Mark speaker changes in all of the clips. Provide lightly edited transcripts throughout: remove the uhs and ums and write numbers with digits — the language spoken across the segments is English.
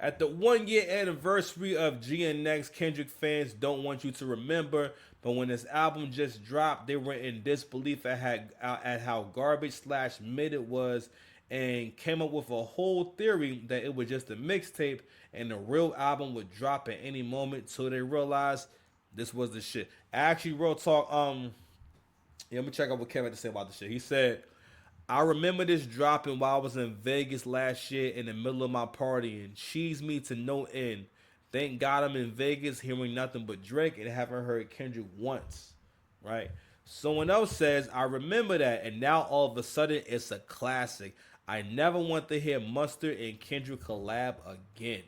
Speaker 1: At the 1 year anniversary of GNX, Kendrick fans don't want you to remember, but when this album just dropped, they were in disbelief at how garbage slash mid it was, and came up with a whole theory that it was just a mixtape and the real album would drop at any moment. So they realized this was the shit. Actually, real talk. Yeah, let me check out what Kevin had to say about the shit. He said, I remember this dropping while I was in Vegas last year in the middle of my party and cheese me to no end. Thank God I'm in Vegas hearing nothing but Drake and haven't heard Kendrick once. Right? Someone else says, I remember that and now all of a sudden it's a classic. I never want to hear Mustard and Kendrick collab again.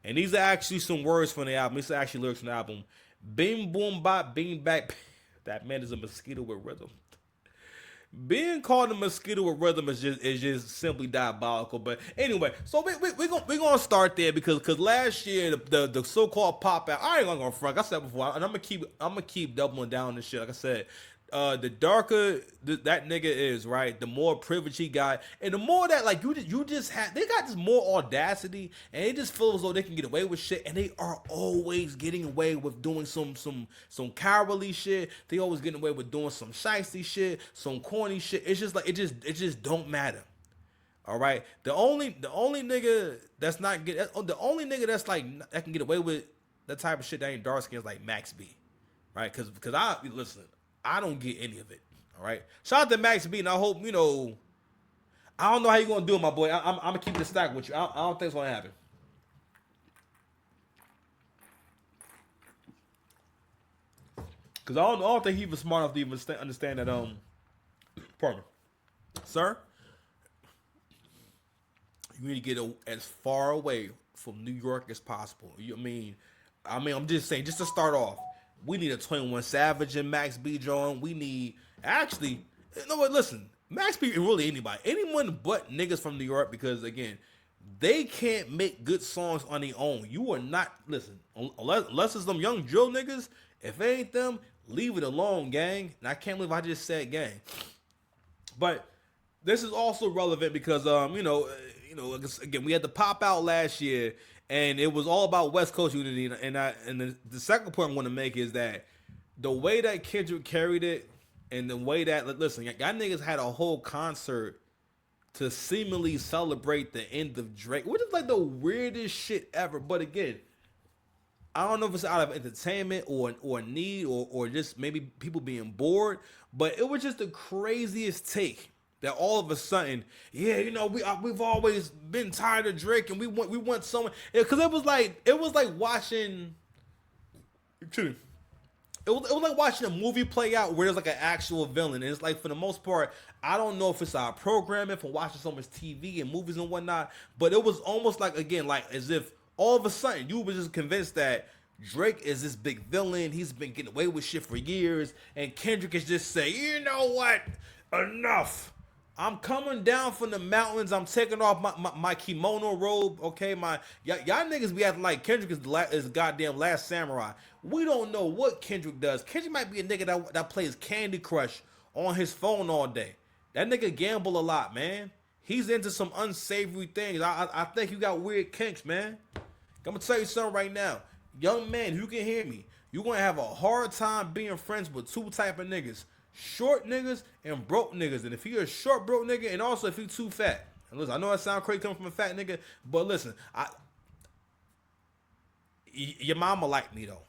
Speaker 1: And these are actually some words from the album. These are actually lyrics from the album. Bing boom bop, bing back. That man is a mosquito with rhythm. Being called a mosquito with rhythm is just simply diabolical. But anyway, so we gonna start there because last year the so called pop out. I ain't gonna go front. Like I said before, and I'm gonna keep doubling down on this shit. Like I said, the darker that nigga is, right, the more privilege he got, and the more that like you just had, they got this more audacity, and it just feels as though they can get away with shit, and they are always getting away with doing some cowardly shit. They always getting away with doing some shiesty shit, some corny shit. It's just like it just don't matter. All right, the only nigga that's not get the only nigga that's like that can get away with that type of shit that ain't dark skin is like Max B, right? Because I listen, I don't get any of it. All right. Shout out to Max B, and I hope I don't know how you gonna do it, my boy. I'm gonna keep the stack with you. I don't think it's gonna happen. Cause I don't think he was smart enough to even understand that. Pardon me, sir. You need to get as far away from New York as possible. I'm just saying, just to start off, we need a 21 Savage and Max B John. We need actually, you know what? Listen, Max B and really anyone but niggas from New York, because again, they can't make good songs on their own. You are not listen unless it's them young drill niggas. If it ain't them, leave it alone, gang. And I can't believe I just said gang. But this is also relevant because again we had the pop out last year and it was all about West Coast unity, and the second point I want to make is that the way that Kendrick carried it and the way that listen, y'all niggas had a whole concert to seemingly celebrate the end of Drake, which is like the weirdest shit ever. But again, I don't know if it's out of entertainment or need or just maybe people being bored, but it was just the craziest take that all of a sudden, yeah, we've always been tired of Drake and we want someone, because it was like watching. Excuse me. It was like watching a movie play out where there's like an actual villain. And it's like, for the most part, I don't know if it's our programming from watching so much TV and movies and whatnot, but it was almost like, again, like as if all of a sudden you were just convinced that Drake is this big villain. He's been getting away with shit for years. And Kendrick is just saying, you know what? Enough. I'm coming down from the mountains. I'm taking off my kimono robe. Okay, y'all niggas be acting like Kendrick is the goddamn last samurai. We don't know what Kendrick does. Kendrick might be a nigga that plays Candy Crush on his phone all day. That nigga gamble a lot, man. He's into some unsavory things. I think you got weird kinks, man. I'm gonna tell you something right now, young man. You can hear me. You're gonna have a hard time being friends with two type of niggas: short niggas and broke niggas. And if you're a short broke nigga, and also if you're too fat, and listen, I know that sounds crazy coming from a fat nigga, but listen, your mama like me though,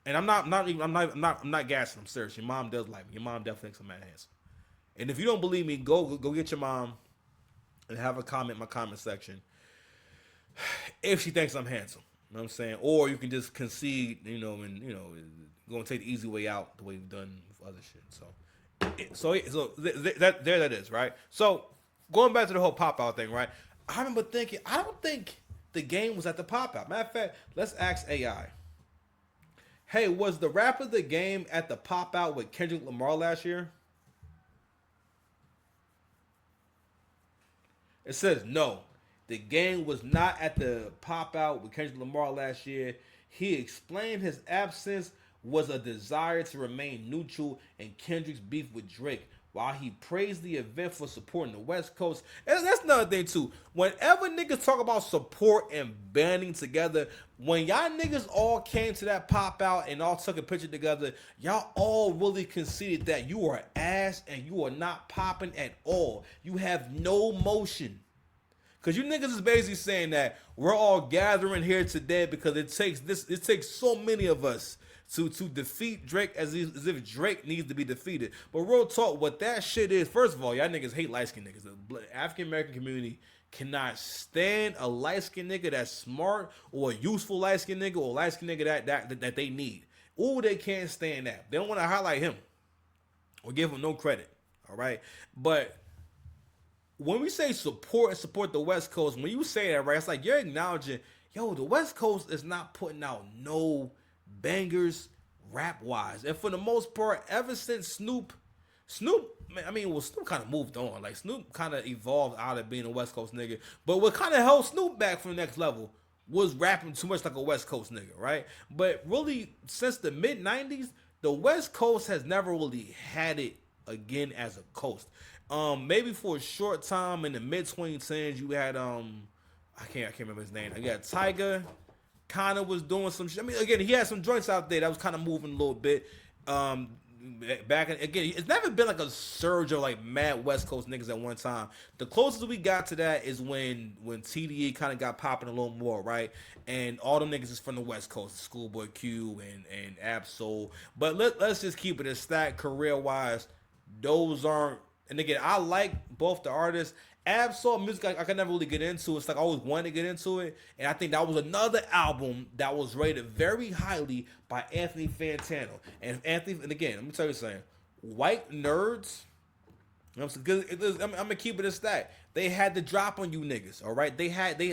Speaker 1: and I'm not gassing. I'm serious. Your mom does like me. Your mom definitely thinks I'm mad handsome. And if you don't believe me, go get your mom and have a comment in my comment section if she thinks I'm handsome. You know what I'm saying? Or you can just concede, and go and take the easy way out the way you've done with other shit. There that is, right? So going back to the whole pop out thing, right? I remember thinking, I don't think the game was at the pop out. Matter of fact, let's ask AI. Hey, was the rap of the game at the pop out with Kendrick Lamar last year? It says no. The game was not at the pop out with Kendrick Lamar last year. He explained his absence was a desire to remain neutral in Kendrick's beef with Drake, while he praised the event for supporting the West Coast. And that's another thing too. Whenever niggas talk about support and banding together, when y'all niggas all came to that pop out and all took a picture together, y'all all really conceded that you are ass and you are not popping at all. You have no motion. Cause you niggas is basically saying that we're all gathering here today because it takes so many of us to defeat Drake as if Drake needs to be defeated. But real talk, what that shit is, first of all, y'all niggas hate light skinned niggas. The African American community cannot stand a light skinned nigga that's smart or a useful light skinned nigga or a light skinned nigga that they need. Ooh, they can't stand that. They don't want to highlight him or give him no credit. All right, but when we say support the West Coast, when you say that, right, it's like you're acknowledging, yo, the West Coast is not putting out no bangers rap wise. And for the most part, ever since Snoop, Snoop kind of moved on. Like Snoop kind of evolved out of being a West Coast nigga. But what kind of held Snoop back from the next level was rapping too much like a West Coast nigga, right? But really, since the mid 90s, the West Coast has never really had it again as a coast. Maybe for a short time in the mid 2010s, you had I can't remember his name. You got Tyga, kind of was doing some shit. I mean, again, he had some joints out there that was kind of moving a little bit. Back again, it's never been like a surge of like mad West Coast niggas at one time. The closest we got to that is when TDE kind of got popping a little more, right? And all them niggas is from the West Coast, Schoolboy Q and Absol. But let's just keep it a stack career wise. Those aren't. And again, I like both the artists. Absol music I could never really get into. It's like I always wanted to get into it. And I think that was another album that was rated very highly by Anthony Fantano. And again, let me tell you something. White nerds, you know what I'm saying? I'm gonna keep it a stack. They had the drop on you niggas, all right? They had the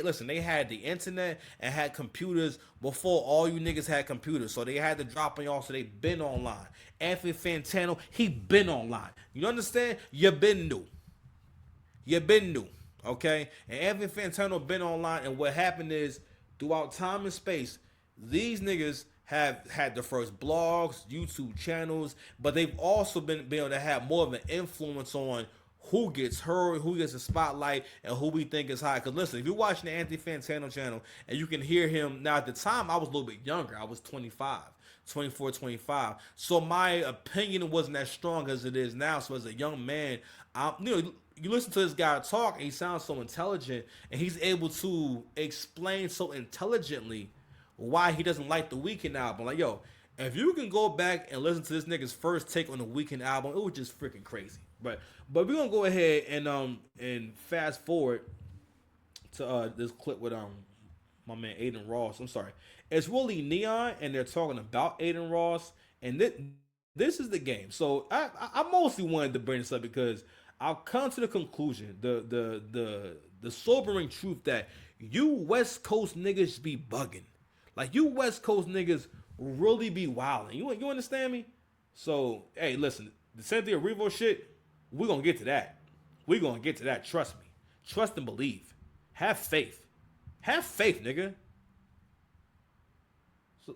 Speaker 1: internet and had computers before all you niggas had computers. So they had the drop on y'all, so they been online. Anthony Fantano, he been online. You understand? You been new. Okay? And Anthony Fantano been online, and what happened is, throughout time and space, these niggas have had the first blogs, YouTube channels, but they've also been able to have more of an influence on who gets heard, who gets the spotlight, and who we think is high. Because listen, if you're watching the Anthony Fantano channel and you can hear him, now at the time I was a little bit younger. I was 24, 25. So my opinion wasn't as strong as it is now. So as a young man, you listen to this guy talk and he sounds so intelligent and he's able to explain so intelligently why he doesn't like the Weeknd album. Like, yo, if you can go back and listen to this nigga's first take on the Weeknd album, it was just freaking crazy. But we're gonna go ahead and fast forward to this clip with my man Aiden Ross. I'm sorry. It's really Neon and they're talking about Aiden Ross, and this is the game. So I mostly wanted to bring this up because I've come to the conclusion, the sobering truth that you West Coast niggas be bugging. Like, you West Coast niggas really be wilding. You understand me? So, hey, listen, the Cynthia Erivo shit, we're going to get to that. Trust me. Trust and believe. Have faith. Have faith, nigga.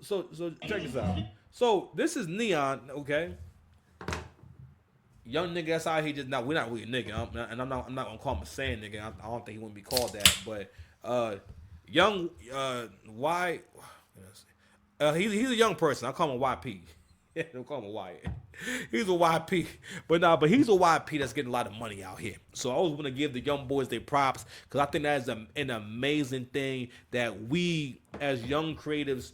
Speaker 1: So check this out. So, this is Neon, okay? Young nigga, that's how he just, we're not really a nigga. I'm not going to call him a sand nigga. I don't think he wouldn't be called that. But, young, Y, he's a young person. I call him a YP. Don't call him a Y. He's a YP. But he's a YP that's getting a lot of money out here. So I always want to give the young boys their props because I think that is an amazing thing that we as young creatives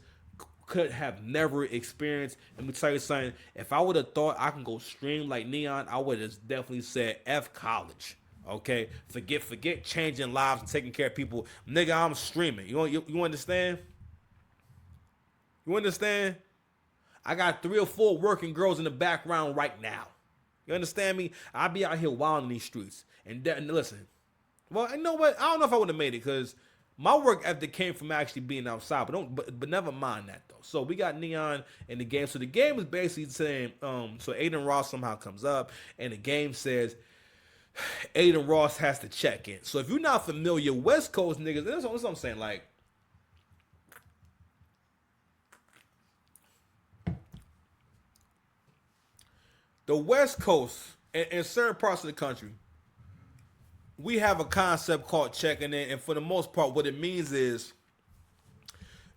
Speaker 1: could have never experienced. Let me tell you something. If I would have thought I can go stream like Neon, I would have definitely said F college. Okay? Forget changing lives and taking care of people. Nigga, I'm streaming. You understand? You understand? I got 3 or 4 working girls in the background right now. You understand me? I be out here wilding these streets. And listen, well, you know what? I don't know if I would have made it because my work ethic came from actually being outside. But never mind that though. So we got Neon in the game. So the game is basically saying, so Aiden Ross somehow comes up, and the game says Aiden Ross has to check in. So if you're not familiar, West Coast niggas, that's what I'm saying. Like, the West Coast in certain parts of the country, we have a concept called checking in, and for the most part, what it means is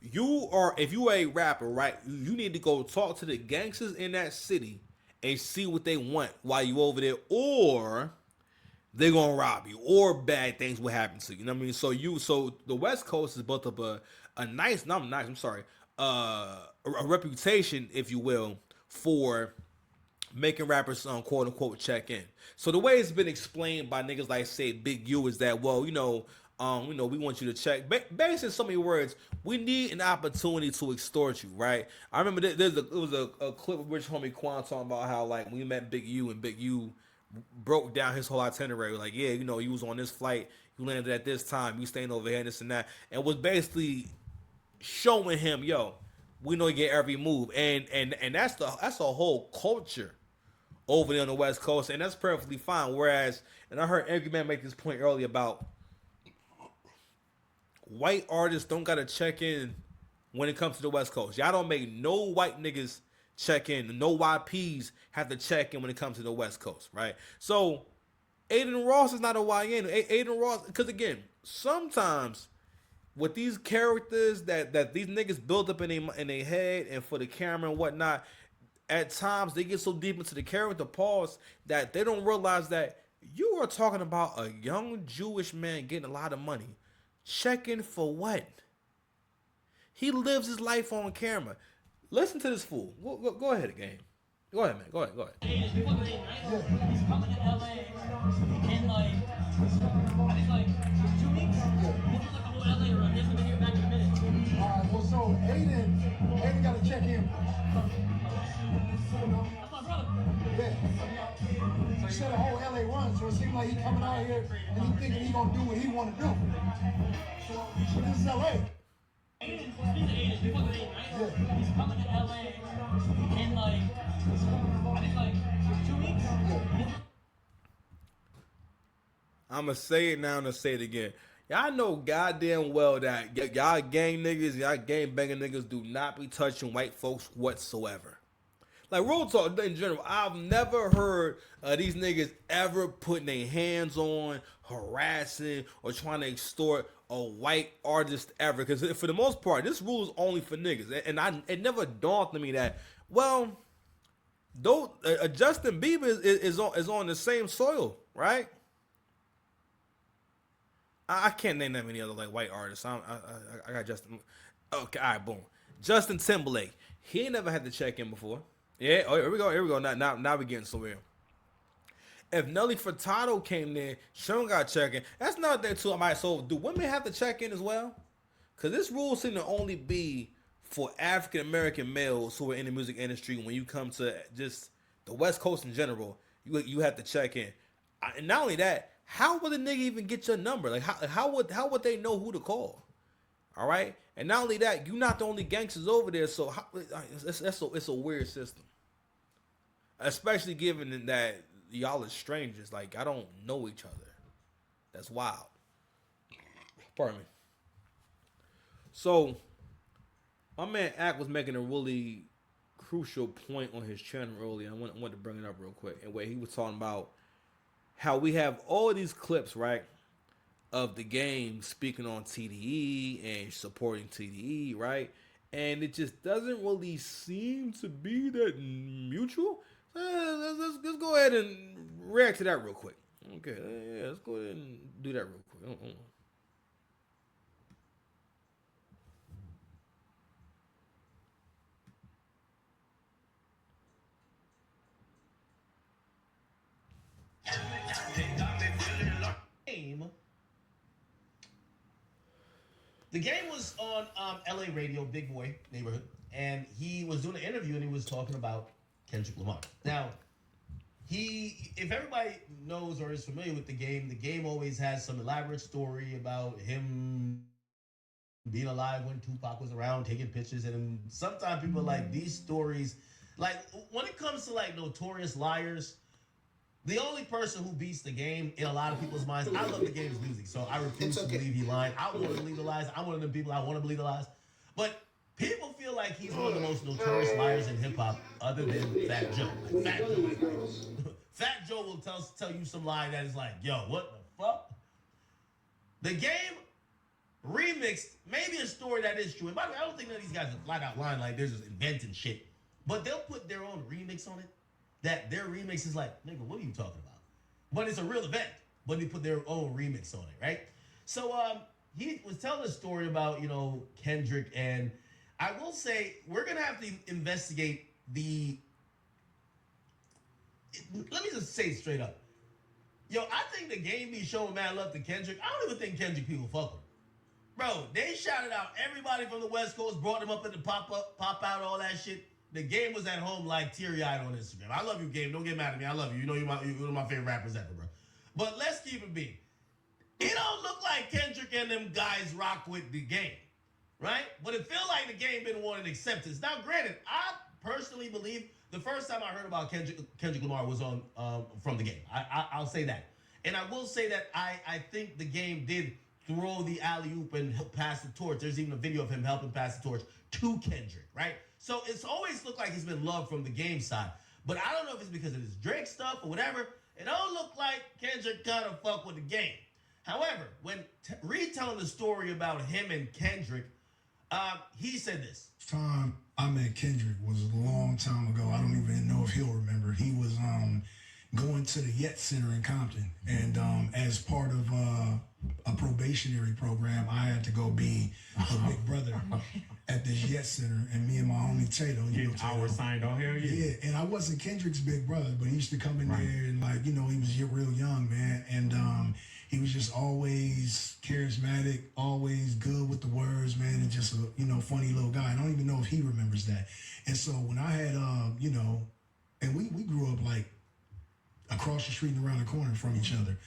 Speaker 1: you are if you are a rapper, right? You need to go talk to the gangsters in that city and see what they want while you over there, or they're gonna rob you, or bad things will happen to you. You know what I mean? So the West Coast has built up a nice, not nice, I'm sorry, a reputation, if you will, for making rappers quote unquote check in. So the way it's been explained by niggas like say Big U is that we want you to check. Basically, in so many words, we need an opportunity to extort you, right? I remember it was a clip of Rich Homie Quan talking about how like when we met Big U and Big U broke down his whole itinerary, like yeah, you was on this flight, you landed at this time, you staying over here, and this and that, and was basically showing him, yo, we know you get every move, and that's a whole culture over there on the West Coast, and that's perfectly fine. Whereas, and I heard Angry Man make this point earlier about white artists don't gotta check in when it comes to the West Coast. Y'all don't make no white niggas check in. No YPs have to check in when it comes to the West Coast, right? So Aiden Ross is not a YN. Aiden Ross, because again, sometimes with these characters that these niggas build up in their head and for the camera and whatnot, at times they get so deep into the character pause that they don't realize that you are talking about a young Jewish man getting a lot of money. Checking for what? He lives his life on camera. Listen to this fool. Go ahead, game. Go ahead, man. Go ahead.
Speaker 2: He's coming to LA in like, I think like 2 weeks. This is like a whole LA run. He's gonna be here back in a minute.
Speaker 3: Alright, well, so Aiden got to check in.
Speaker 2: That's my brother.
Speaker 3: Yeah. He said a whole LA run, so it seems like he coming out here and he thinking he gonna do what he want to do. But this is LA.
Speaker 2: Aiden, speaking of Aiden, we fuck with Aiden, right? Yeah. He's coming to LA in like, I think like 2 weeks. Yeah.
Speaker 1: I'm going to say it now and I'll say it again. Y'all know goddamn well that y'all gang niggas, y'all gang banging niggas do not be touching white folks whatsoever. Like, real talk in general, I've never heard these niggas ever putting their hands on, harassing, or trying to extort a white artist ever. Because for the most part, this rule is only for niggas. And it never dawned on me that, well, though Justin Bieber is on the same soil, right? I can't name that many other like white artists. I got Justin. Okay, all right, boom. Justin Timberlake. He ain't never had to check in before. Yeah, oh, here we go. Now we getting somewhere. If Nelly Furtado came there, she don't got to check in. That's not there too. So do women have to check in as well? Because this rule seems to only be for African American males who are in the music industry. When you come to just the West Coast in general, you have to check in. And not only that, how would a nigga even get your number? Like how would they know who to call? All right, and not only that, you're not the only gangsters over there. So it's a weird system, especially given that y'all are strangers. Like, I don't know each other. That's wild. Pardon me. So my man Ack was making a really crucial point on his channel earlier. I want to bring it up real quick. And where he was talking about how we have all these clips, right, of the game speaking on TDE and supporting TDE, right? And it just doesn't really seem to be that mutual. Let's go ahead and react to that real quick. Okay, yeah, let's go ahead and do that real quick.
Speaker 4: The game was on LA radio, Big Boy Neighborhood, and he was doing an interview and he was talking about Kendrick Lamar. Now, if everybody knows or is familiar with the game always has some elaborate story about him being alive when Tupac was around, taking pictures, and sometimes people are like, these stories, like when it comes to like notorious liars, the only person who beats the game in a lot of people's minds, I love the game's music, so I refuse to believe he lied. I want to believe the lies. I'm one of them people, I want to believe the lies. But people feel like he's one of the most notorious liars in hip-hop other than Fat Joe. Fat Joe will also tell you some line that is like, yo, what the fuck? The Game remixed maybe a story that is true. And by the way, I don't think none of these guys are flat out lying like they're just inventing shit. But they'll put their own remix on it. That their remix is like, nigga, what are you talking about? But it's a real event. But they put their own remix on it, right? So he was telling a story about, Kendrick, and I will say we're gonna have to investigate the. Let me just say it straight up. Yo, I think the Game be showing mad love to Kendrick. I don't even think Kendrick people fuck with him. Bro, they shouted out everybody from the West Coast, brought them up in the pop out, all that shit. The Game was at home like teary-eyed on Instagram. I love you, Game. Don't get mad at me. I love you. You know you're one of my favorite rappers ever, bro. But let's keep it being. It don't look like Kendrick and them guys rock with the Game, right? But it feel like the Game been wanting acceptance. Now, granted, I personally believe the first time I heard about Kendrick Lamar was on from the Game. I'll say that. And I will say that I think the Game did throw the alley-oop and pass the torch. There's even a video of him helping pass the torch to Kendrick, right? So it's always looked like he's been loved from the Game side. But I don't know if it's because of his Drake stuff or whatever. It don't look like Kendrick kind of fuck with the Game. However, when retelling the story about him and Kendrick, he said this.
Speaker 3: Time I met Kendrick was a long time ago. I don't even know if he'll remember. He was going to the Yet Center in Compton, and as part of a probationary program, I had to go be a big brother at this Yet Center, and me and my homie Tato.
Speaker 5: Our signed on here,
Speaker 3: yeah. And I wasn't Kendrick's big brother, but he used to come in there and he was real young, man, and he was just always charismatic, always good with the words, man, and just a funny little guy. I don't even know if he remembers that. And so when I had and we grew up like across the street and around the corner from each other.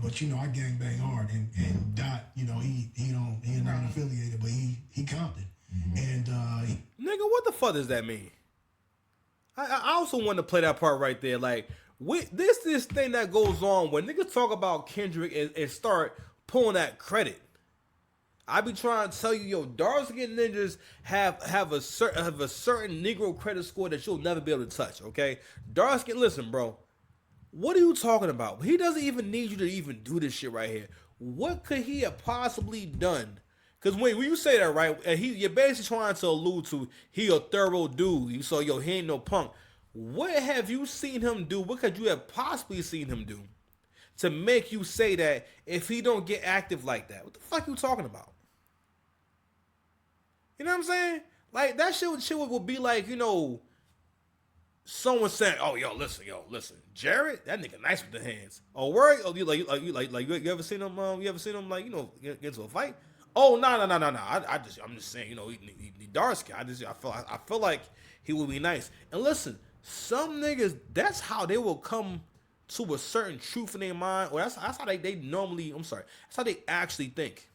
Speaker 3: But I gangbang hard, and Dot, he not affiliated, but he Compton. And
Speaker 1: Nigga, what the fuck does that mean? I also want to play that part right there. Like, this thing that goes on when niggas talk about Kendrick and start pulling that credit. I be trying to tell you, dark skinned ninjas have a certain Negro credit score that you'll never be able to touch. Okay, dark skin. Listen, bro. What are you talking about? He doesn't even need you to even do this shit right here. What could he have possibly done? Because when you say that, right, you're basically trying to allude to he a thorough dude. So, he ain't no punk. What have you seen him do? What could you have possibly seen him do to make you say that if he don't get active like that? What the fuck you talking about? You know what I'm saying? Like, that shit would be like, someone saying, "Oh, listen, Jared, that nigga nice with the hands." Oh, word? Oh, you ever seen him? You ever seen him get into a fight? Oh, no. I'm just saying, he dark skin. I feel like he would be nice. And listen, some niggas, that's how they will come to a certain truth in their mind, or that's how they normally. I'm sorry, that's how they actually think.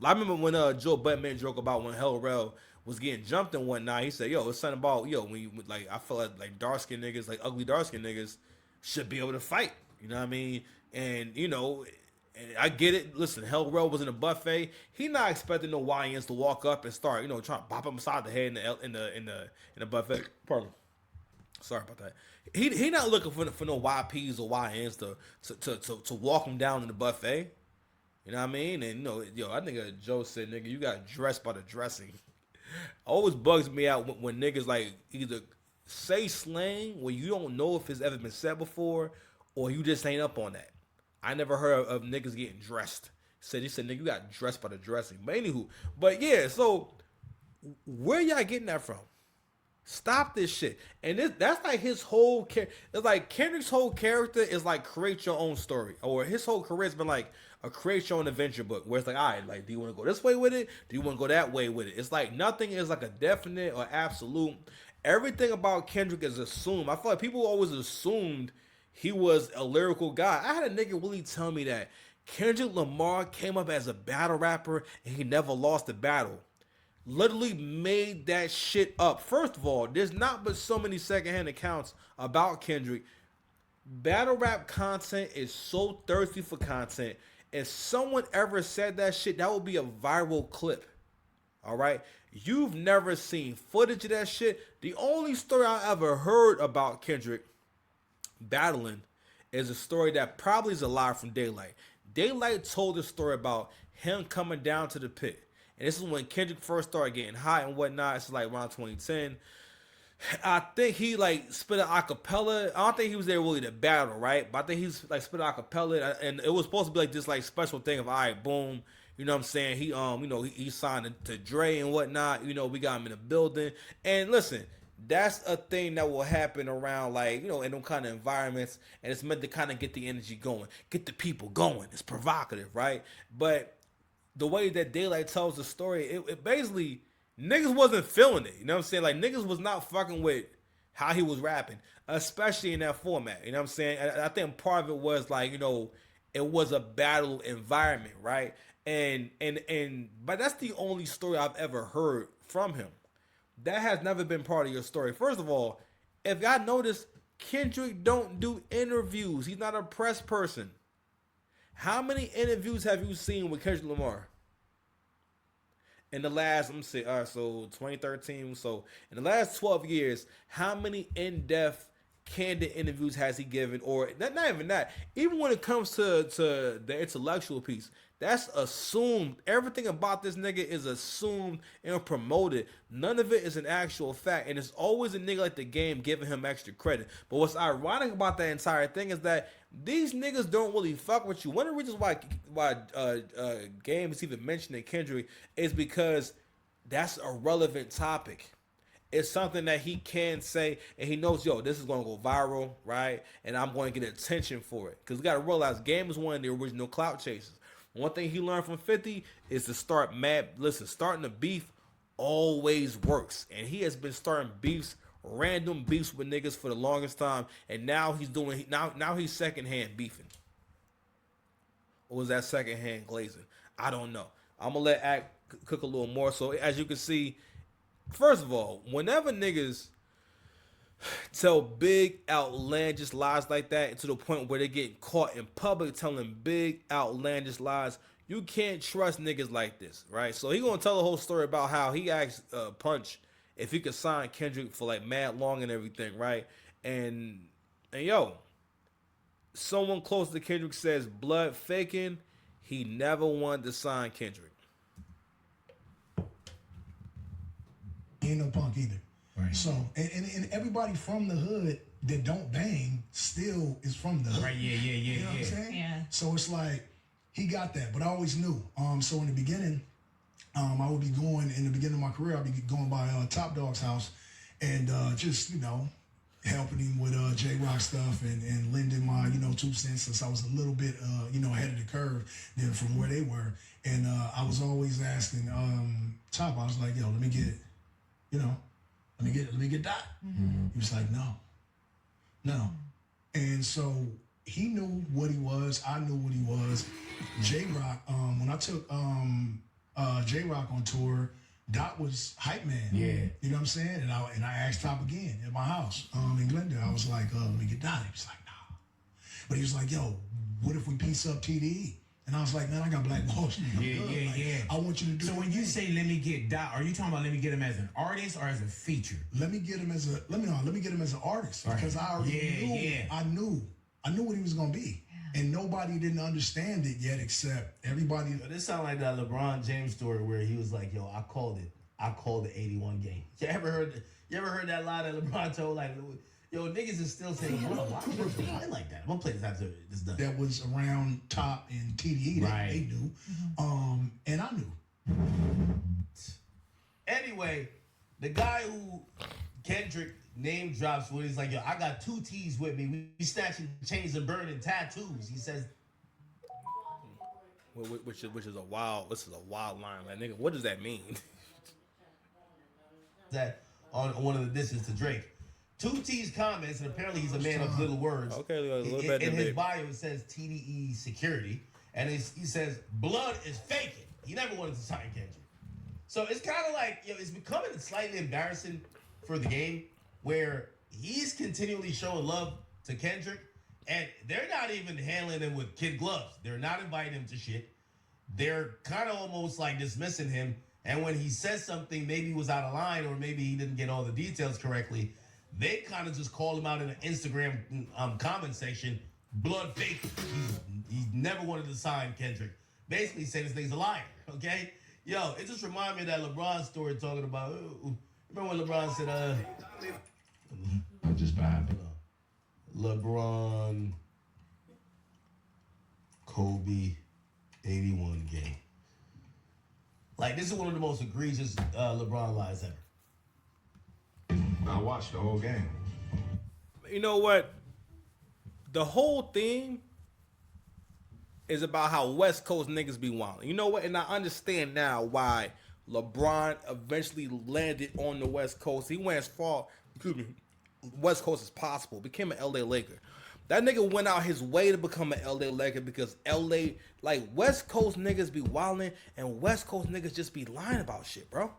Speaker 1: I remember when Joe Budden made a joke about when Hell Rel was getting jumped and whatnot. He said, it's something about, when you, I feel like dark-skinned niggas, like ugly dark-skinned niggas should be able to fight. You know what I mean? And, and I get it. Listen, Hell Rel was in a buffet. He not expecting no YNs to walk up and start, trying to bop him beside the head in the buffet. Pardon. Sorry about that. He not looking for no YPs or YNs to walk him down in the buffet. You know what I mean? And, I think Joe said, nigga, you got dressed by the dressing. Always bugs me out when niggas like either say slang where you don't know if it's ever been said before, or you just ain't up on that. I never heard of niggas getting dressed. He said, nigga, you got dressed by the dressing. But anywho, yeah, so where y'all getting that from? Stop this shit. And that's like his whole character. It's like Kendrick's whole character is like create your own story. Or his whole career's been like a create your own adventure book where it's like, all right, like, do you want to go this way with it? Do you want to go that way with it? It's like nothing is like a definite or absolute. Everything about Kendrick is assumed. I feel like people always assumed he was a lyrical guy. I had a nigga really tell me that Kendrick Lamar came up as a battle rapper and he never lost a battle. Literally made that shit up. First of all, there's not but so many secondhand accounts about Kendrick. Battle rap content is so thirsty for content. If someone ever said that shit, that would be a viral clip. All right? You've never seen footage of that shit. The only story I ever heard about Kendrick battling is a story that probably is a lie from Daylight. Daylight told the story about him coming down to the pit. And this is when Kendrick first started getting hot and whatnot. It's like around 2010. I think he like spit an acapella. I don't think he was there really to battle, right? But I think he's like spit an acapella, and it was supposed to be like this like special thing of all right, boom. You know what I'm saying? He he signed to Dre and whatnot. You know, we got him in the building. And listen, that's a thing that will happen around like, in them kind of environments, and it's meant to kind of get the energy going, get the people going. It's provocative, right? But the way that Daylight tells the story, it basically niggas wasn't feeling it. You know what I'm saying? Like niggas was not fucking with how he was rapping, especially in that format. You know what I'm saying? I think part of it was like, it was a battle environment, right? And but that's the only story I've ever heard from him. That has never been part of your story. First of all, if y'all notice, Kendrick don't do interviews. He's not a press person. How many interviews have you seen with Kendrick Lamar? In the last, I'm saying, all right, so 2013. So in the last 12 years, how many in-depth, candid interviews has he given? Or not even that. Even when it comes to the intellectual piece, that's assumed. Everything about this nigga is assumed and promoted. None of it is an actual fact. And it's always a nigga like the game giving him extra credit. But what's ironic about that entire thing is that these niggas don't really fuck with you. One of the reasons why Game is even mentioning Kendrick is because that's a relevant topic. It's something that he can say, and he knows, this is going to go viral, right? And I'm going to get attention for it. Because we got to realize Game is one of the original clout chasers. One thing he learned from 50 is to start starting a beef always works. And he has been starting random beefs with niggas for the longest time. And now he's secondhand beefing. Or was that secondhand glazing? I don't know. I'm going to let Act cook a little more. So as you can see, first of all, whenever niggas tell big outlandish lies like that to the point where they get caught in public telling big outlandish lies, you can't trust niggas like this, right? So he gonna tell the whole story about how he asked Punch if he could sign Kendrick for like mad long and everything, right? And someone close to Kendrick says blood faking. He never wanted to sign Kendrick.
Speaker 3: He ain't no punk either.
Speaker 5: Right.
Speaker 3: So, and everybody from the hood that don't bang still is from the hood.
Speaker 5: Right, yeah.
Speaker 3: You know what I'm saying?
Speaker 6: Yeah.
Speaker 3: So it's like, he got that, but I always knew. So in the beginning, I would be going, in the beginning of my career, I'd be going by Top Dog's house and just, helping him with J-Rock stuff and lending my, 2 cents since I was a little bit, ahead of the curve then from where they were. And I was always asking Top, I was like, let me get, let me get that. Mm-hmm. He was like, no. And so he knew what he was. I knew what he was. J-Rock, when I took J-Rock on tour, Dot was hype man.
Speaker 5: Yeah.
Speaker 3: You know what I'm saying? And I asked Top again at my house in Glendale. I was like, let me get Dot. He was like, no. But he was like, what if we piece up TDE? And I was like, man, I got Black Wall Street.
Speaker 5: Yeah.
Speaker 3: I want you to do it.
Speaker 5: So when you say let me get Dot, are you talking about let me get him as an artist or as a feature?
Speaker 3: Let me get him as an artist because I already knew what he was gonna be. And nobody didn't understand it yet except everybody.
Speaker 4: This sound like that LeBron James story where he was like, I called it. I called the 81 game. You ever heard that lie that LeBron told? Like, niggas is still saying, bro, why would you play like that? I'm gonna play this after this done.
Speaker 3: That was around Top and TDE that they knew. And I knew.
Speaker 4: Anyway, the guy who Kendrick name drops when he's like, I got 2 T's with me. We snatching chains and burning tattoos. He says,
Speaker 1: which is a wild line, like nigga. What does that mean?
Speaker 4: that on one of the disses to Drake. 2 T's comments, and apparently he's a man of little words.
Speaker 1: Okay, a little bit.
Speaker 4: In his bio, it says TDE security, and he says blood is faking. He never wanted to sign Kendrick. So it's kind of like, it's becoming slightly embarrassing for the game where he's continually showing love to Kendrick, and they're not even handling him with kid gloves. They're not inviting him to shit. They're kind of almost like dismissing him, and when he says something, maybe he was out of line or maybe he didn't get all the details correctly, they kind of just call him out in an Instagram comment section, blood fake. He's never wanted to sign Kendrick. Basically, say this thing's a liar. Okay, yo, it just reminded me of that LeBron story talking about. Remember when LeBron said,
Speaker 6: What just happened?
Speaker 4: LeBron, Kobe, 81 game. Like, this is one of the most egregious LeBron lies ever.
Speaker 6: I watched the whole game.
Speaker 1: You know what? The whole thing is about how West Coast niggas be wilding. You know what? And I understand now why LeBron eventually landed on the West Coast. He went as far, West Coast as possible. Became an LA Laker. That nigga went out his way to become an LA Laker because LA, like, West Coast niggas be wilding and West Coast niggas just be lying about shit, bro.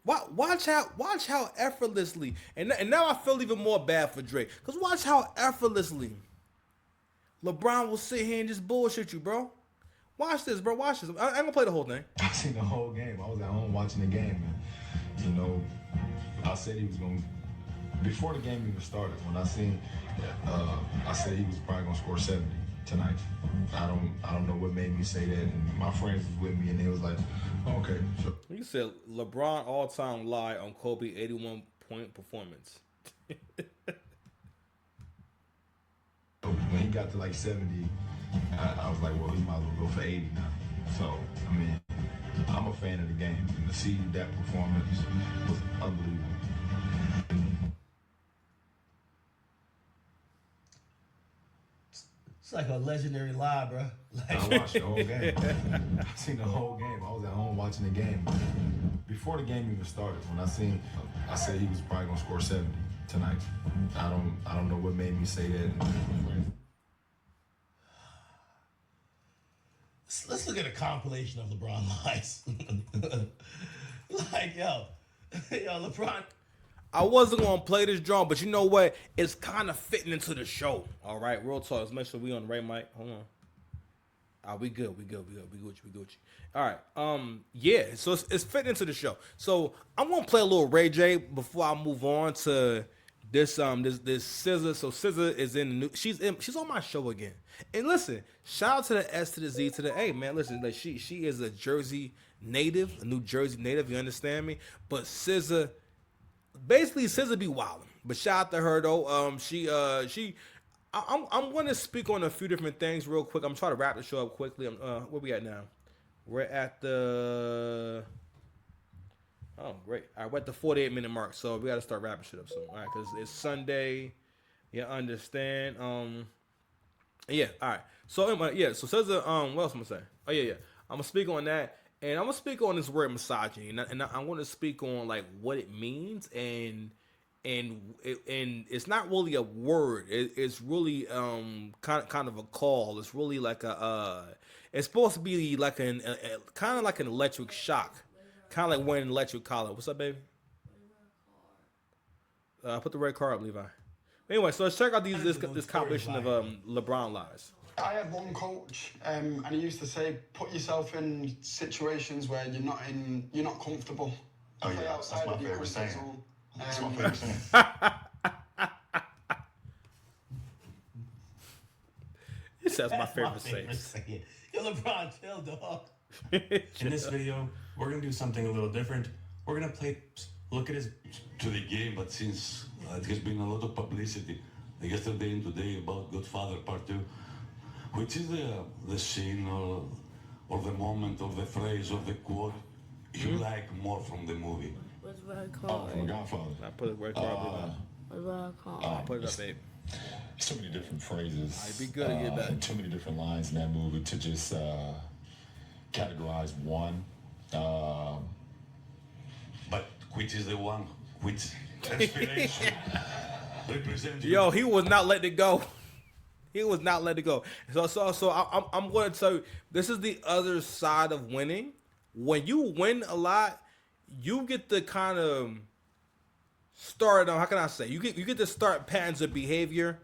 Speaker 1: Watch how effortlessly, and now I feel even more bad for Drake, because watch how effortlessly LeBron will sit here and just bullshit you, bro. Watch this, bro. Watch this. I ain't gonna play the whole thing.
Speaker 6: I seen the whole game. I was at home watching the game, and you know, I said he was gonna. Before the game even started, when I said he was probably gonna score 70 tonight. I don't know what made me say that, and my friends was with me, and they was like, oh, "Okay." So
Speaker 1: You said LeBron all-time lie on Kobe 81-point performance.
Speaker 6: when he got to like 70, I was like, well, he might as well go for 80 now. So I mean, I'm a fan of the game, and to see that performance was unbelievable.
Speaker 4: It's like a legendary lie, bro.
Speaker 6: I watched the whole game. I seen the whole game. I was at home watching the game. Before the game even started, when I said he was probably gonna score 70 tonight. I don't know what made me say that.
Speaker 4: Let's look at a compilation of LeBron lies. Like, yo, LeBron.
Speaker 1: I wasn't gonna play this drum, but you know what? It's kind of fitting into the show. All right, real talk. Let's make sure we on the right mic. Hold on. We good. We Gucci. All right. Yeah. So it's fitting into the show. So I'm gonna play a little Ray J before I move on to this SZA. So SZA is in the new. She's on my show again. And listen, shout out to the S to the Z to the A, man. Listen, like she is a Jersey native, a New Jersey native. You understand me? But SZA. Basically, SZA be wildin', but shout out to her though. I'm going to speak on a few different things real quick. I'm trying to wrap the show up quickly. Where we at now? We're at the great. All right, we're at the 48-minute mark, so we got to start wrapping shit up soon. All right, because it's Sunday. You understand? Yeah. All right. So yeah. So SZA. What else I'm gonna say? Oh yeah. I'm gonna speak on that. And I'm gonna speak on this word misogyny, and I'm gonna speak on like what it means, and it's not really a word. It's really kind of a call. It's really like it's supposed to be like kind of like an electric shock, kind of like wearing an electric collar. What's up, baby? Put the red car up, Levi. Anyway, so let's check out this compilation of LeBron lies.
Speaker 7: I had one coach, and he used to say, "Put yourself in situations where you're not comfortable."
Speaker 6: Oh
Speaker 7: Play
Speaker 6: yeah,
Speaker 7: outside
Speaker 6: that's my
Speaker 7: of your
Speaker 6: favorite
Speaker 7: comfort
Speaker 6: saying.
Speaker 7: zone.
Speaker 6: That's my favorite saying.
Speaker 1: That's my favorite saying.
Speaker 4: Yo, LeBron, chill, dog.
Speaker 8: In this video, we're gonna do something a little different. We're gonna look at his
Speaker 9: to the game, but since it has been a lot of publicity yesterday and today about Godfather Part 2, which is the scene or the moment or the phrase or the quote you like more from the movie?
Speaker 10: What's red
Speaker 6: Oh,
Speaker 10: card?
Speaker 6: from The Godfather.
Speaker 1: I put it red car up.
Speaker 10: What's red card?
Speaker 1: Put it up, babe.
Speaker 6: There's too many different phrases.
Speaker 1: I'd be good to get back.
Speaker 6: Too many different lines in that movie to just categorize one.
Speaker 9: But which is the one which inspiration represents you?
Speaker 1: Yo, he was not letting it go. He was not letting it go. So I'm going to tell you, this is the other side of winning. When you win a lot, you get to kind of start. How can I say? You get to start patterns of behavior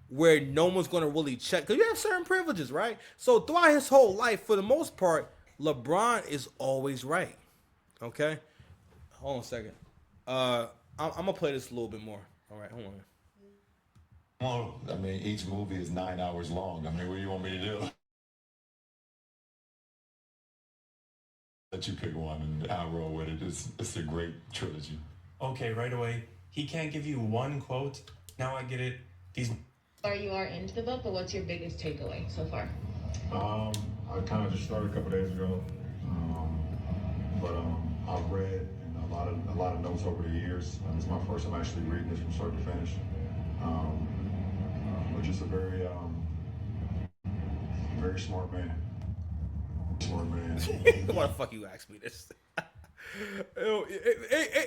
Speaker 1: where no one's going to really check, because you have certain privileges, right? So throughout his whole life, for the most part, LeBron is always right. Okay, hold on a second. I'm gonna play this a little bit more. All right, hold on.
Speaker 9: More.
Speaker 6: I mean, each movie is 9 hours long. I mean, what do you want me to do? Let you pick one and I'll roll with it. It's a great trilogy.
Speaker 8: Okay, right away. He can't give you one quote. Now I get it. These.
Speaker 11: You are into the book, but what's your biggest takeaway so far?
Speaker 6: I kind of just started a couple days ago, but I've read and a lot of notes over the years. It's my first time actually reading this from start to finish. But just a very smart man. Smart man.
Speaker 1: Why the fuck you ask me this?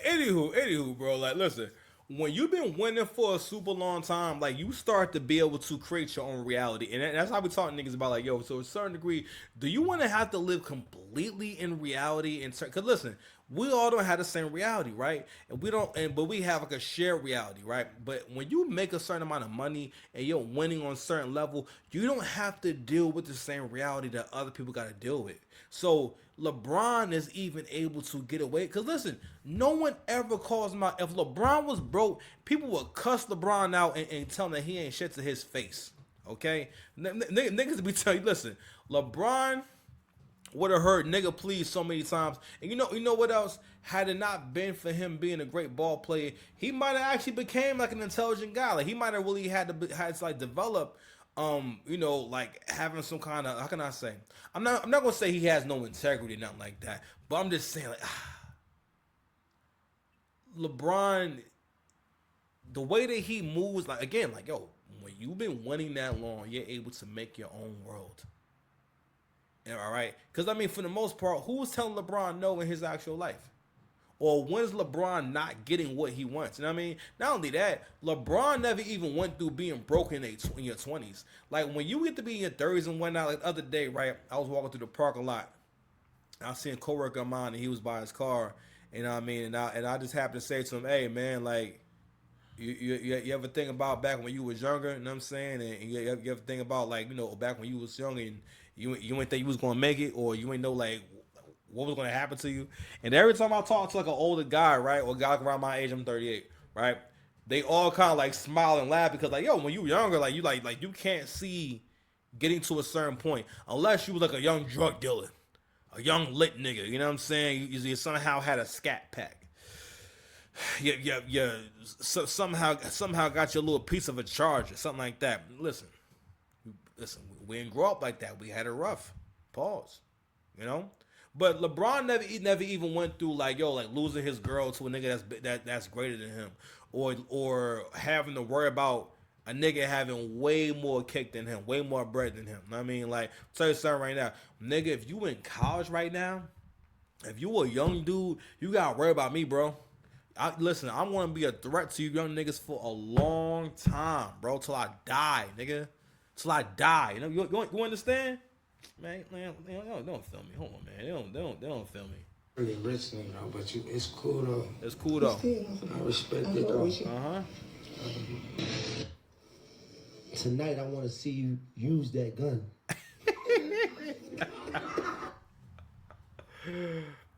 Speaker 1: Anywho, bro. Like, listen. When you've been winning for a super long time, like, you start to be able to create your own reality. And that's how we talk to niggas about, like, yo, so to a certain degree, do you want to have to live completely in reality? Because listen, we all don't have the same reality, right? And but we have like a shared reality, right? But when you make a certain amount of money and you're winning on a certain level, you don't have to deal with the same reality that other people got to deal with. So LeBron is even able to get away. Because listen, no one ever calls him out. If LeBron was broke, people would cuss LeBron out and tell him that he ain't shit to his face. Okay? Niggas be telling you, listen, LeBron would have heard nigga please so many times. And you know what else? Had it not been for him being a great ball player, he might have actually became like an intelligent guy. Like, he might have really had to like develop like having some kind of, how can I say? I'm not gonna say he has no integrity, nothing like that. But I'm just saying, like, LeBron, the way that he moves, like, again, like, yo, when you've been winning that long, you're able to make your own world. All right? Because, I mean, for the most part, who's telling LeBron no in his actual life? Or when's LeBron not getting what he wants? You know what I mean? Not only that, LeBron never even went through being broken in your 20s. Like, when you get to be in your 30s and whatnot, like the other day, right, I was walking through the parking lot. I seen a coworker of mine, and he was by his car. You know what I mean? And I just happened to say to him, hey, man, like, you ever think about back when you was younger? You know what I'm saying? And you ever think about, like, back when you was young and you ain't think you was going to make it, or you ain't know, like, what was going to happen to you? And every time I talk to, like, an older guy, right, or a guy around my age, I'm 38, right, they all kind of, like, smile and laugh because, like, yo, when you younger, like, you can't see getting to a certain point unless you was, like, a young drug dealer, a young lit nigga, you know what I'm saying? You somehow had a scat pack. You somehow got your little piece of a charge or something like that. Listen, we didn't grow up like that. We had it rough. Pause. But LeBron never even went through, like, yo, like, losing his girl to a nigga that's greater than him, or having to worry about a nigga having way more cake than him, way more bread than him. I mean, like, I'll tell you something right now, nigga. If you in college right now, if you a young dude, you gotta worry about me, bro. Listen, I'm gonna be a threat to you young niggas for a long time, bro, till I die, nigga. Till I die. You understand? Man, don't film me. Hold on, man. They don't film me.
Speaker 12: Really rich thing though, but it's cool though.
Speaker 1: It's cool though.
Speaker 12: I respect it though.
Speaker 13: Tonight I want to see you use that gun.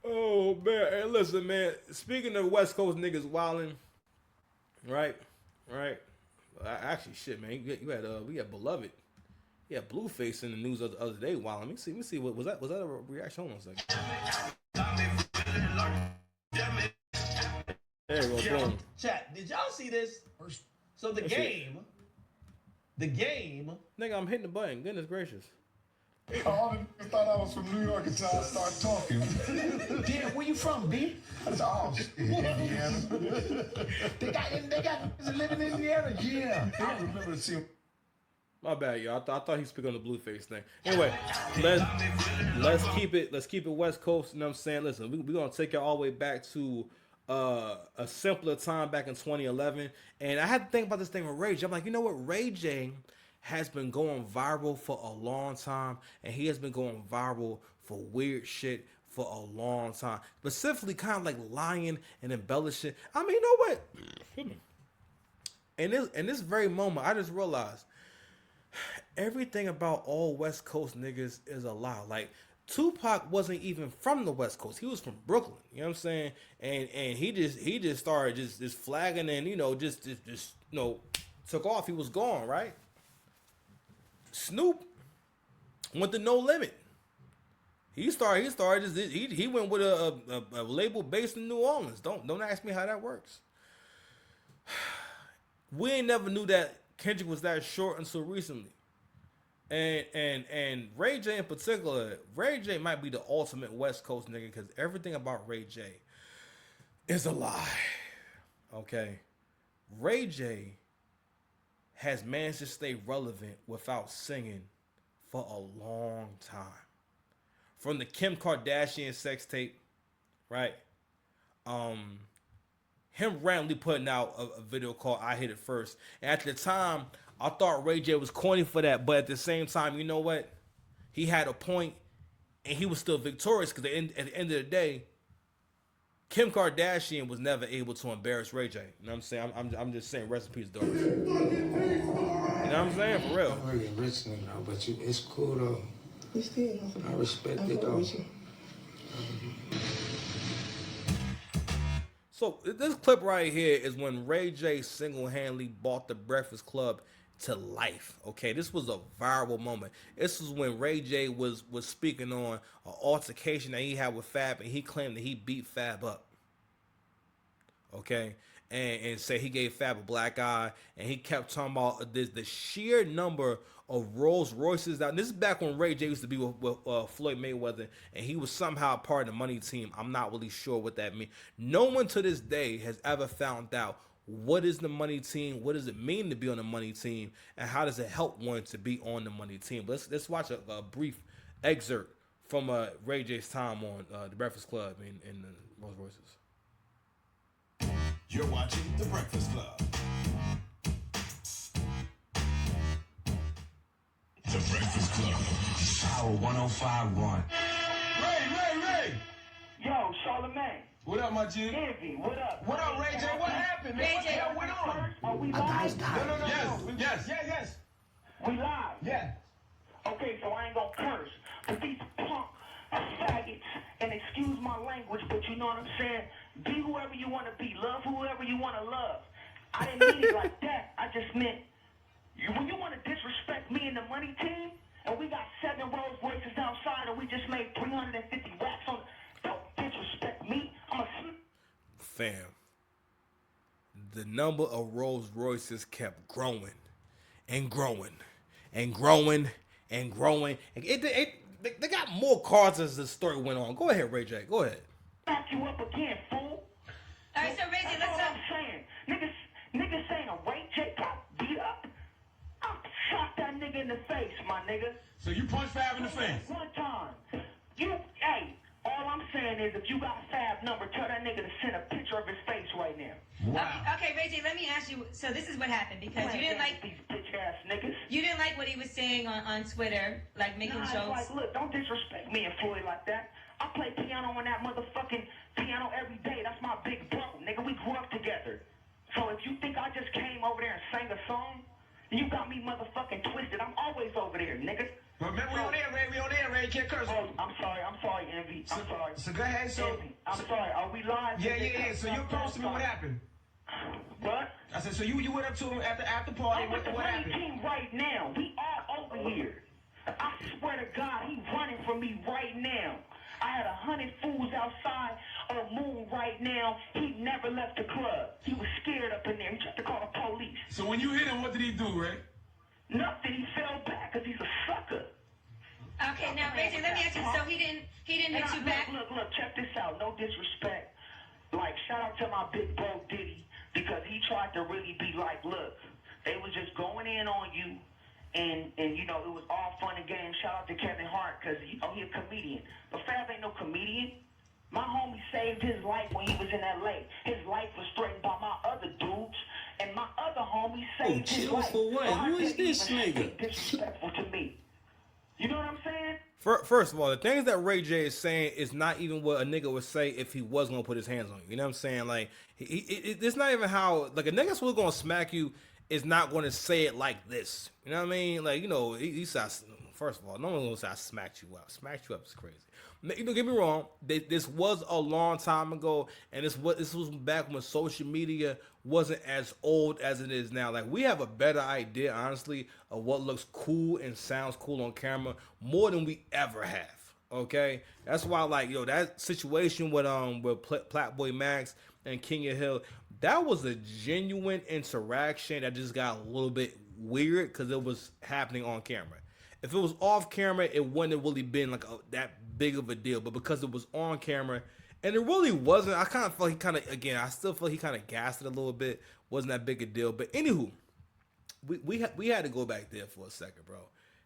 Speaker 1: Oh man, hey, listen, man. Speaking of West Coast niggas wilding, right? Actually, shit, man. We had Beloved. Yeah, Blueface in the news the other day. Wow, let me see. What was that? Was that a reaction? Hold on a second. There we go. Boom.
Speaker 4: Chat, did y'all see this? So the game.
Speaker 1: Nigga, I'm hitting the button. Goodness gracious.
Speaker 6: All the thought I was from New York until I started talking.
Speaker 13: Damn, where you from, B?
Speaker 6: Oh, Indiana.
Speaker 13: They got living in Indiana. Yeah.
Speaker 6: I remember seeing.
Speaker 1: My bad, y'all. I thought he was speaking on the Blueface thing. Anyway, let's keep it West Coast. You know what I'm saying? Listen, we're gonna take y'all all the way back to a simpler time back in 2011. And I had to think about this thing with Ray J. I'm like, you know what? Ray J has been going viral for a long time, and he has been going viral for weird shit for a long time. Specifically, kind of like lying and embellishing. I mean, you know what? In this very moment, I just realized everything about all West Coast niggas is a lie. Like, Tupac wasn't even from the West Coast. He was from Brooklyn. You know what I'm saying? And he just started just flagging and, just took off. He was gone, right? Snoop went to No Limit. He went with a label based in New Orleans. Don't ask me how that works. We ain't never knew that Kendrick was that short until recently. And Ray J in particular, Ray J might be the ultimate West Coast nigga because everything about Ray J is a lie. Okay. Ray J has managed to stay relevant without singing for a long time. From the Kim Kardashian sex tape, right? Him randomly putting out a video called I Hit It First. And at the time, I thought Ray J was corny for that, but at the same time, you know what? He had a point, and he was still victorious because at the end of the day, Kim Kardashian was never able to embarrass Ray J. You know what I'm saying? I'm just saying, rest in peace, Doris. You know what I'm saying? For real.
Speaker 12: I'm really rich nigga, but it's cool though. I respect it though.
Speaker 1: So this clip right here is when Ray J single-handedly brought the Breakfast Club to life. Okay, this was a viral moment. This was when Ray J was speaking on an altercation that he had with Fab, and he claimed that he beat Fab up. Okay, and said he gave Fab a black eye, and he kept talking about the sheer number of Rolls Royces out. And this is back when Ray J used to be with Floyd Mayweather, and he was somehow part of the money team. I'm not really sure what that means. No one to this day has ever found out what is the money team, what does it mean to be on the money team, and how does it help one to be on the money team. But let's watch a brief excerpt from Ray J's time on the Breakfast Club in the Rolls Royces.
Speaker 14: You're watching The Breakfast Club. The Breakfast Club. Power 105.1.
Speaker 13: Ray! Yo, Charlamagne.
Speaker 14: What up, my G?
Speaker 13: Envy, what up?
Speaker 14: What up, Ray J? What happened, man? What the hell went on?
Speaker 13: Are we live?
Speaker 14: No. Yes.
Speaker 13: We live?
Speaker 14: Yeah.
Speaker 13: Okay, so I ain't gonna curse. But these punk faggots, and excuse my language, but you know what I'm saying? Be whoever you want to be. Love whoever you want to love. I didn't mean it like that. I just meant, when you want to disrespect me and the money team, and we got 7 Rolls Royces outside, and we just made 350 racks on, don't disrespect me. I'm a
Speaker 1: Fam, the number of Rolls Royces kept growing and growing and growing and growing. They got more cars as the story went on. Go ahead, Ray J. Go ahead.
Speaker 13: Back you up again, fool.
Speaker 2: All right, so Ray J, let's
Speaker 13: I'm saying. Niggas saying a Ray J got beat up. I'll shot that nigga in the face, my nigga.
Speaker 14: So you punched Fab in the face?
Speaker 13: One time. Hey, all I'm saying is if you got Fab number, tell that nigga to send a picture of his face right now.
Speaker 14: Wow.
Speaker 2: Okay, Ray J, let me ask you. So this is what happened because you didn't like
Speaker 13: these bitch ass niggas.
Speaker 2: You didn't like what he was saying on Twitter, like making jokes.
Speaker 13: Like, look, don't disrespect me and Floyd like that. I play piano on that motherfucking piano every day. That's my big bro, nigga. We grew up together. So if you think I just came over there and sang a song, you got me motherfucking twisted. I'm always over there, nigga.
Speaker 14: But remember, we on air, Ray. Can't curse.
Speaker 13: Oh, I'm sorry, Envy. I'm sorry.
Speaker 14: So go ahead,
Speaker 13: Envy, I'm sorry. Are we live?
Speaker 14: Yeah. So you approached me. What happened?
Speaker 13: What?
Speaker 14: I said, so you went up to him at the after party.
Speaker 13: I'm with the
Speaker 14: what
Speaker 13: money
Speaker 14: happened?
Speaker 13: team right now. We are over here. I swear to God, he running from me right now. I had 100 fools outside on Moon right now. He never left the club. He was scared up in there. He tried to call the police.
Speaker 14: So when you hit him, what did he do, Ray?
Speaker 13: Nothing. He fell back because he's a sucker.
Speaker 2: Okay, now Ray J, let me ask you. So he didn't hit you back.
Speaker 13: Look, check this out. No disrespect. Like, shout out to my big bro Diddy because he tried to really be like, look, they was just going in on you. And you know, it was all fun and games. Shout out to Kevin Hart because he a comedian. But Fab ain't no comedian. My homie saved his life when he was in L.A. His life was threatened by my other dudes. And my other homie saved his life.
Speaker 12: For what? Who is this nigga?
Speaker 13: Disrespectful to me. You know what I'm saying?
Speaker 1: First of all, the things that Ray J is saying is not even what a nigga would say if he was gonna put his hands on you. You know what I'm saying? Like, it's not even how, like, a nigga's who's gonna smack you is not going to say it like this. You know what I mean? Like, you know, he says, first of all, no one's gonna say I smacked you up. Smacked you up is crazy. You know, get me wrong. This was a long time ago, and this was back when social media wasn't as old as it is now. Like, we have a better idea, honestly, of what looks cool and sounds cool on camera more than we ever have. Okay, that's why, like, yo, that situation with Platboy Max and King of Hill, that was a genuine interaction that just got a little bit weird because it was happening on camera. If it was off camera, it wouldn't have really been like that big of a deal. But because it was on camera, and it really wasn't, I kind of felt I still feel he kind of gassed it a little bit. Wasn't that big a deal. But anywho, we had to go back there for a second, bro.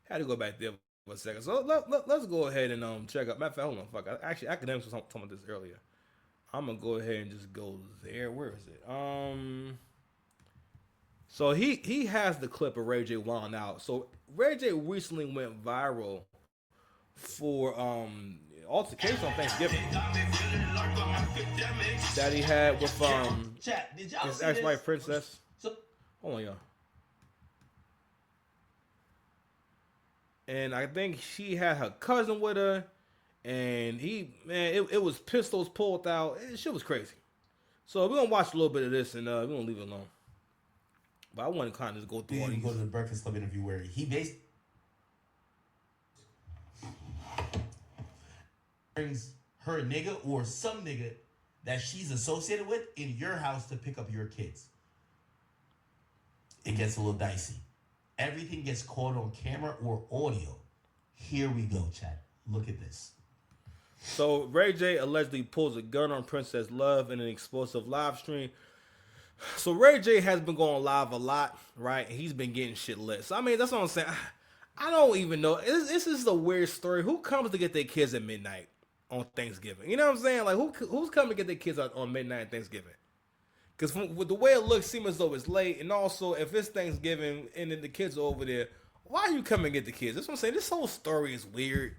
Speaker 1: Had to go back there for a second. So let's go ahead and check out. Matter of fact, hold on, fuck. Actually, Academics was talking about this earlier. I'm gonna go ahead and just go there. Where is it? So he has the clip of Ray J wilding out. So Ray J recently went viral for altercation on Thanksgiving that he had with his ex-wife Princess. Hold on, y'all. And I think she had her cousin with her, and it was pistols pulled out. Shit was crazy. So we're gonna watch a little bit of this, and we're gonna leave it alone. But I want to kind of just go through all these.
Speaker 4: Go to the Breakfast Club interview where he basically brings her nigga or some nigga that she's associated with in your house to pick up your kids. It gets a little dicey. Everything gets caught on camera or audio. Here we go, chat. Look at this.
Speaker 1: So Ray J allegedly pulls a gun on Princess Love in an explosive live stream. So Ray J has been going live a lot, right? He's been getting shit lit. So I mean, that's what I'm saying. I don't even know. This is a weird story. Who comes to get their kids at midnight on Thanksgiving? You know what I'm saying? Like, who's coming to get their kids on midnight on Thanksgiving? Because with the way it looks, seems as though it's late. And also, if it's Thanksgiving and then the kids are over there, why are you coming to get the kids? That's what I'm saying. This whole story is weird,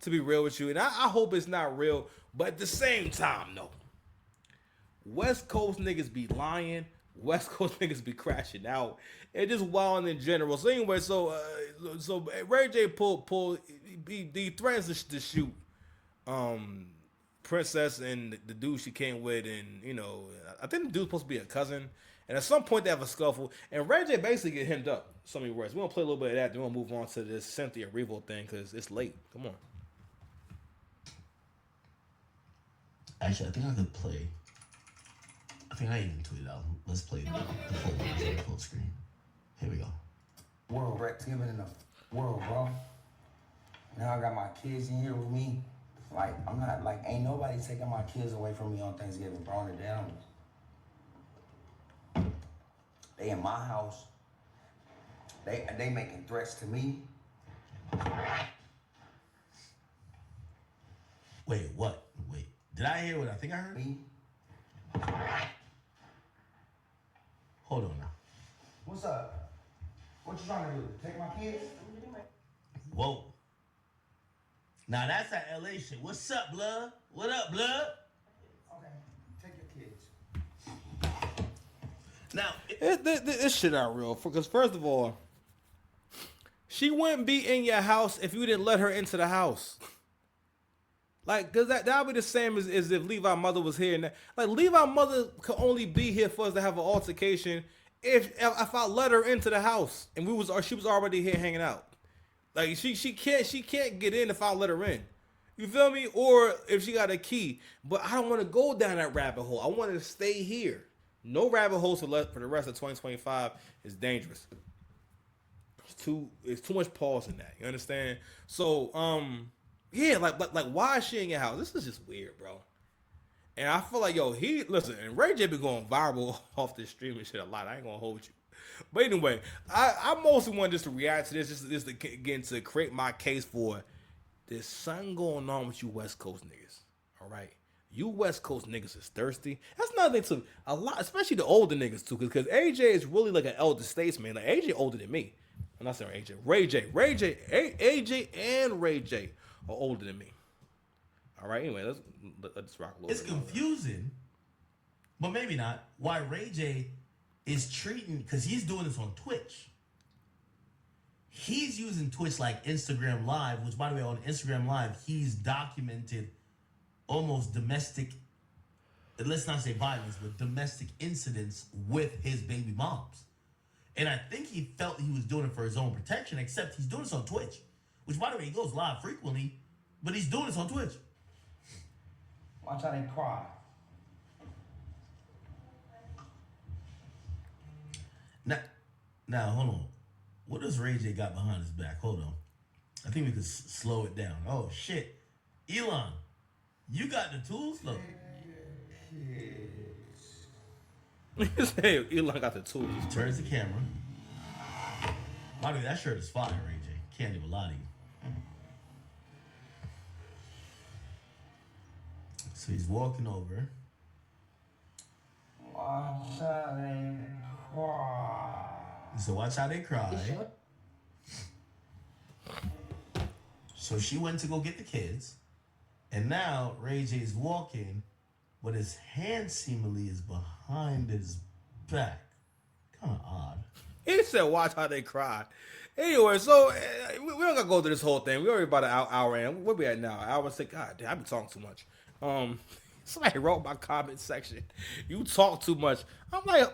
Speaker 1: to be real with you. And I hope it's not real. But at the same time, no. West Coast niggas be lying. West Coast niggas be crashing out. And just wilding in general. So anyway, so Ray J he threatens to shoot Princess and the dude she came with, and you know, I think the dude's supposed to be a cousin. And at some point they have a scuffle, and Ray J basically get hemmed up. So many words. We're gonna play a little bit of that. Then we'll move on to this Cynthia Revo thing because it's late. Come on.
Speaker 4: Actually, I think I could play. I think I even tweeted out. Let's play the full screen. Here we go.
Speaker 12: World, right? Thanksgiving in the world, bro. Now I got my kids in here with me. Like, I'm not, like, ain't nobody taking my kids away from me on Thanksgiving, bro. On the down. They in my house. They making threats to me.
Speaker 4: Wait, what? Wait. Did I hear what I think I heard?
Speaker 12: Me.
Speaker 4: Hold on now.
Speaker 12: What's up? What you trying to do? Take my kids?
Speaker 4: Whoa. Now that's that LA shit. What's up, blood? What up, blood?
Speaker 12: Okay, take your kids.
Speaker 4: Now,
Speaker 1: this shit not real. Because first of all, she wouldn't be in your house if you didn't let her into the house. Like, cause that would be the same as if Levi's mother was here. And like, Levi's mother could only be here for us to have an altercation if I let her into the house and she was already here hanging out. Like, she can't get in if I let her in. You feel me? Or if she got a key. But I don't want to go down that rabbit hole. I want to stay here. No rabbit holes for the rest of 2025 is dangerous. It's too much pause in that. You understand? So, yeah, like why is she in your house? This is just weird, bro. And I feel like, listen, and Ray J been going viral off this stream and shit a lot. I ain't gonna hold you. But anyway, I mostly wanted just to react to this, just to again to create my case for there's something going on with you West Coast niggas. All right, you West Coast niggas is thirsty. That's another thing too. A lot, especially the older niggas too, because AJ is really like an elder statesman. Like AJ older than me. I'm not saying AJ. AJ and Ray J are older than me. All right. Anyway, let's rock a little.
Speaker 4: It's confusing, but maybe not. Why Ray J is treating, because he's doing this on Twitch. he's using Twitch like Instagram Live, which, by the way, on Instagram Live, he's documented almost domestic, let's not say violence, but domestic incidents with his baby moms. And I think he felt he was doing it for his own protection, except he's doing this on Twitch, which, by the way, he goes live frequently, but he's doing this on Twitch.
Speaker 12: Watch how they cry.
Speaker 4: Now, hold on. What does Ray J got behind his back? Hold on. I think we could slow it down. Oh, shit. Elon, you got the tools? Look.
Speaker 1: Hey, Elon got the tools.
Speaker 4: He turns the camera. By the way, that shirt is fire, Ray J. Can't even lie to you. So he's walking over.
Speaker 12: Watch how they cry.
Speaker 4: So watch how they cry. So she went to go get the kids. And now Ray J is walking, but his hand seemingly is behind his back. Kind of odd.
Speaker 1: He said, watch how they cry. Anyway, so we don't got to go through this whole thing. We're already about an hour in. Where we at now? Hour and 6. God damn, I've been talking too much. Somebody wrote my comment section. You talk too much. I'm like,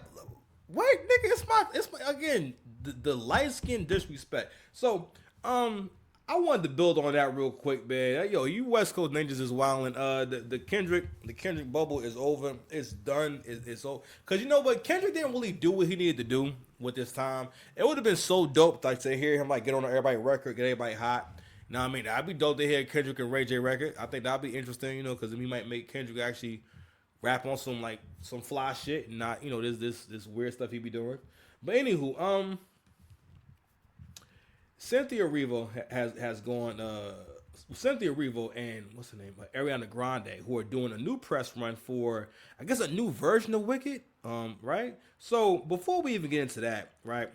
Speaker 1: wait, nigga, it's my again, the light skin disrespect. So, I wanted to build on that real quick, man. Yo, you West Coast ninjas is wilding. The Kendrick bubble is over. It's done. It's over. Cause you know what, Kendrick didn't really do what he needed to do with this time. It would have been so dope, like to hear him like get on everybody record, get everybody hot. Now, I mean, that'd be dope to hear Kendrick and Ray J record. I think that'd be interesting, you know, because he might make Kendrick actually rap on some fly shit and not, you know, this weird stuff he be doing. But anywho, Cynthia Erivo has gone. Cynthia Erivo and what's her name, Ariana Grande, who are doing a new press run for, I guess, a new version of Wicked. Right. So before we even get into that, right,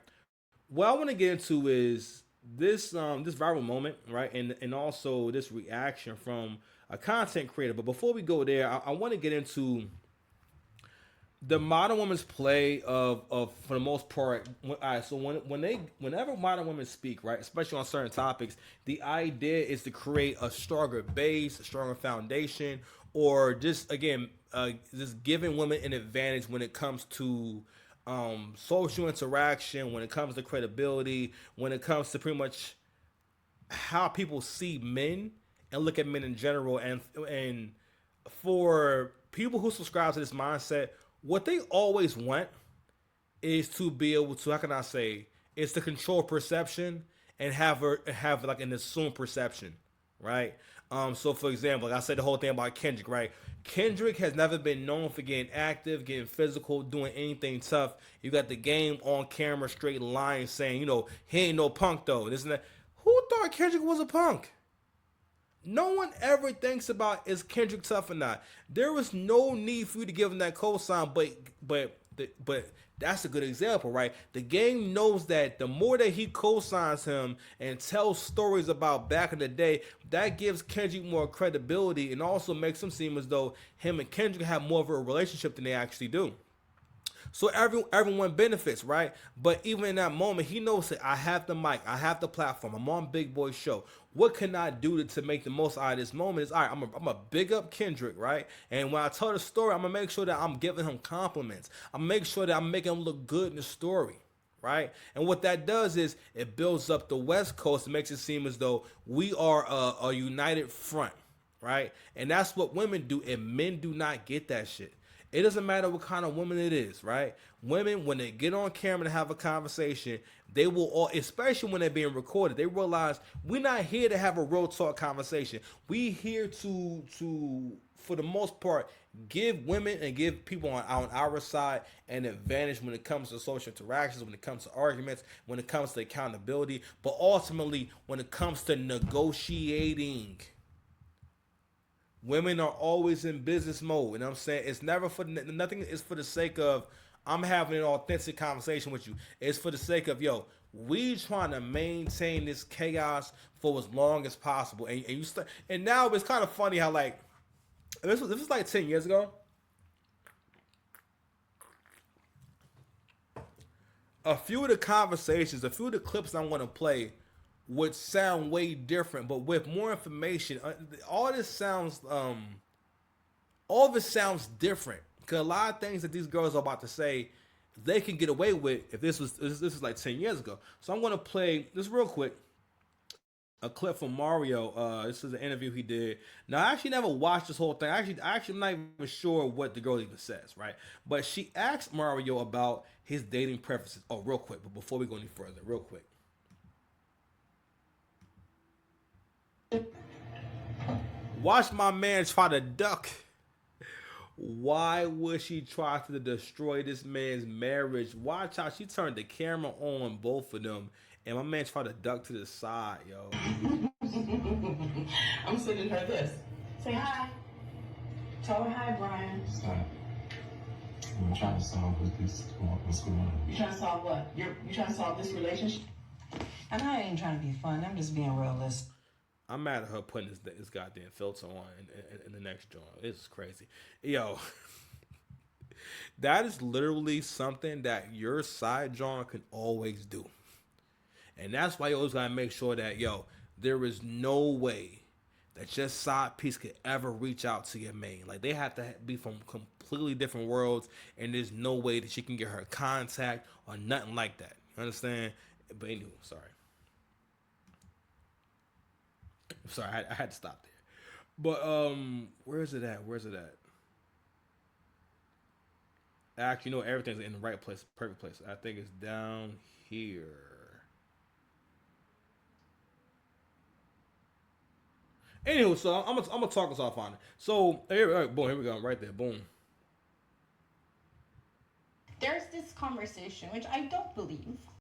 Speaker 1: what I want to get into is this viral moment, right, and also this reaction from a content creator. But before we go there, I want to get into the modern women's play of for the most part. All right, so whenever modern women speak, right, especially on certain topics, the idea is to create a stronger base, a stronger foundation, or just again, just giving women an advantage when it comes to social interaction, when it comes to credibility, when it comes to pretty much how people see men and look at men in general. And for people who subscribe to this mindset, what they always want is to be able to, how can I say, is to control perception and have like an assumed perception, right? So for example, like I said the whole thing about Kendrick, right? Kendrick has never been known for getting active, getting physical, doing anything tough. You got the game on camera, straight line saying, you know, he ain't no punk though. This and that. Who thought Kendrick was a punk? No one ever thinks about is Kendrick tough or not. There was no need for you to give him that cosign, but that's a good example, right? The game knows that the more that he cosigns him and tells stories about back in the day, that gives Kendrick more credibility and also makes him seem as though him and Kendrick have more of a relationship than they actually do. So everyone benefits, right? But even in that moment, he knows that I have the mic, I have the platform, I'm on Big Boy Show. What can I do to make the most out of this moment? Is all right, I'm a big up Kendrick, right? And when I tell the story, I'm gonna make sure that I'm giving him compliments. I'm gonna make sure that I'm making him look good in the story, right? And what that does is it builds up the West Coast. It makes it seem as though we are a united front, right? And that's what women do, and men do not get that shit. It doesn't matter what kind of woman it is, right? Women, when they get on camera to have a conversation, they will all, especially when they're being recorded, they realize we're not here to have a real talk conversation. We here to for the most part, give women and give people on our side an advantage when it comes to social interactions, when it comes to arguments, when it comes to accountability, but ultimately when it comes to negotiating. Women are always in business mode, you know what I'm saying? It's never for nothing. Is for the sake of I'm having an authentic conversation with you. It's for the sake of we trying to maintain this chaos for as long as possible. And now it's kind of funny how like this was like 10 years ago. A few of the conversations, a few of the clips I want to play would sound way different, but with more information, all this sounds, all of it sounds different. Because a lot of things that these girls are about to say, they can get away with if this is like 10 years ago. So I'm gonna play this real quick. A clip from Mario. This is an interview he did. Now I actually never watched this whole thing. I'm not even sure what the girl even says, right? But she asked Mario about his dating preferences. Oh, real quick, but before we go any further, real quick. Watch my man try to duck. Why would she try to destroy this man's marriage? Watch how she turned the camera on both of them, and my man tried to duck to the side, yo.
Speaker 15: I'm sending her this. Say hi. Tell her hi, Brian.
Speaker 6: Stop. I'm trying to solve what's going on.
Speaker 15: You trying to solve what? You trying to solve this relationship?
Speaker 16: And I ain't trying to be fun. I'm just being realistic.
Speaker 1: I'm mad at her putting this goddamn filter on in the next joint. It's crazy. Yo, that is literally something that your side joint can always do. And that's why you always gotta make sure that, yo, there is no way that your side piece could ever reach out to your main. Like, they have to be from completely different worlds, and there's no way that you can get her contact or nothing like that. You understand? But anyway, sorry. Sorry, I had to stop there. But where is it at? Actually, you know, everything's in the right place, perfect place. I think it's down here. Anywho, so I'm gonna talk us off on it. So here we go, right there, boom.
Speaker 17: There's this conversation, which I don't believe,